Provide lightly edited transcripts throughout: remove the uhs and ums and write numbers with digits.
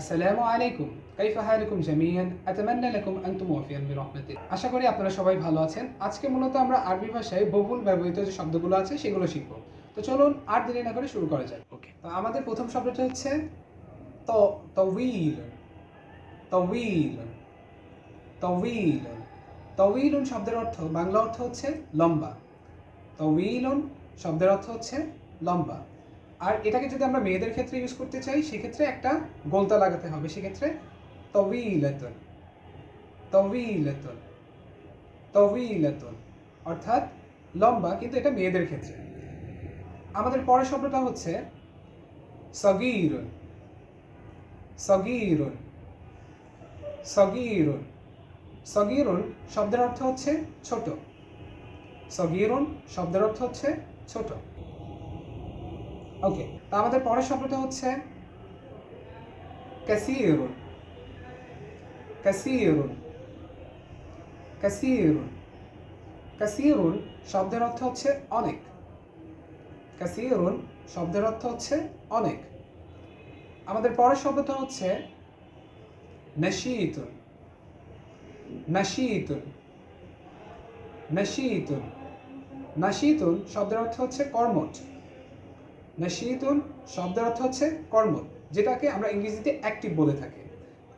আসসালামু আলাইকুম কাইফা হালুকুম জামিয়ান আতামান্না লাকুম আনতুম ওয়াফিয়ান বিরহমাতিল। আশা করি আপনারা সবাই ভালো আছেন। আজকে মূলত আমরা আরবি ভাষায় বহুল ব্যবহৃত যে শব্দগুলো আছে সেগুলো শিখব। তো চলুন আর দেরি না করে শুরু করা যাক। ওকে, তো আমাদের প্রথম শব্দটা হচ্ছে ত তাওয়ীল। তাওয়ীল তাওয়ীল তাওয়ীলুন শব্দের অর্থ বাংলা অর্থ হচ্ছে লম্বা। তাওয়ীলুন শব্দের অর্থ হচ্ছে লম্বা। আর এটাকে যদি আমরা মেয়েদের ক্ষেত্রে ইউজ করতে চাই সেক্ষেত্রে একটা গোলতা লাগাতে হবে, সেক্ষেত্রে তউইলাতুন। তউইলাতুন তউইলাতুন অর্থাৎ লম্বা, কিন্তু এটা মেয়েদের ক্ষেত্রে। আমাদের পরের শব্দটা হচ্ছে সগীরুন। সগীরুন সগীরুন সগীরুন শব্দের অর্থ হচ্ছে ছোট। সগীরুন শব্দের অর্থ হচ্ছে ছোট। ওকে, তা আমাদের পরের শব্দটা হচ্ছে কাসীরুন। কাসীরুন কাসীরুন কাসীরুন শব্দের অর্থ হচ্ছে অনেক। কাসীরুন শব্দের অর্থ হচ্ছে অনেক। আমাদের পরের শব্দটা হচ্ছে নাশীতুন। নাশীতুন নাশীতুন নাশীতুন শব্দের অর্থ হচ্ছে কর্মঠ। নাশীতুন শব্দের অর্থ হচ্ছে কর্মঠ, যেটাকে আমরা ইংরেজিতে অ্যাক্টিভ বলে থাকি।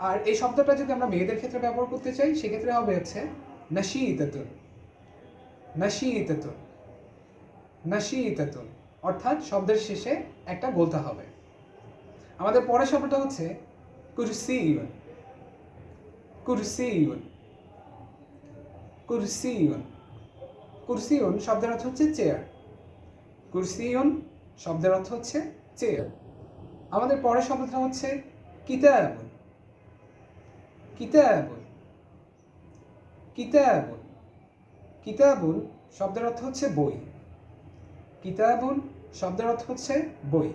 আর এই শব্দটা যদি আমরা মেয়েদের ক্ষেত্রে ব্যবহার করতে চাই সেক্ষেত্রে হবে হচ্ছে নাশীতাতুন। নাশীতাতুন নাশীতাতুন অর্থাৎ শব্দের শেষে একটা বলতে হবে। আমাদের পরের শব্দটা হচ্ছে কুরসিয়ুন। কুরসিয়ুন কুরসিয়ুন কুরসিয়ুন শব্দের অর্থ হচ্ছে চেয়ার। কুরসিয়ুন শব্দের অর্থ হচ্ছে চেয়ার। আমাদের পরের শব্দটা হচ্ছে কিতাবুন। কিতাবুন কিতাবুন কিতাবুন শব্দের অর্থ হচ্ছে বই। কিতাবুন শব্দের অর্থ হচ্ছে বই।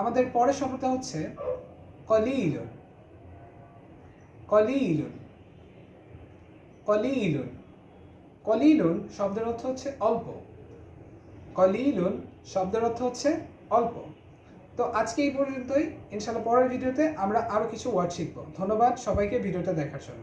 আমাদের পরের শব্দটা হচ্ছে কলিলুন। কলিলুন কলিলুন কলিলুন শব্দের অর্থ হচ্ছে অল্প। কলিলুন শব্দের অর্থ হচ্ছে অল্প। তো আজকে এই পর্যন্তই। ইনশাআল্লাহ পরের ভিডিওতে আমরা আরও কিছু ওয়ার্ড শিখব। ধন্যবাদ সবাইকে ভিডিওটা দেখার জন্য।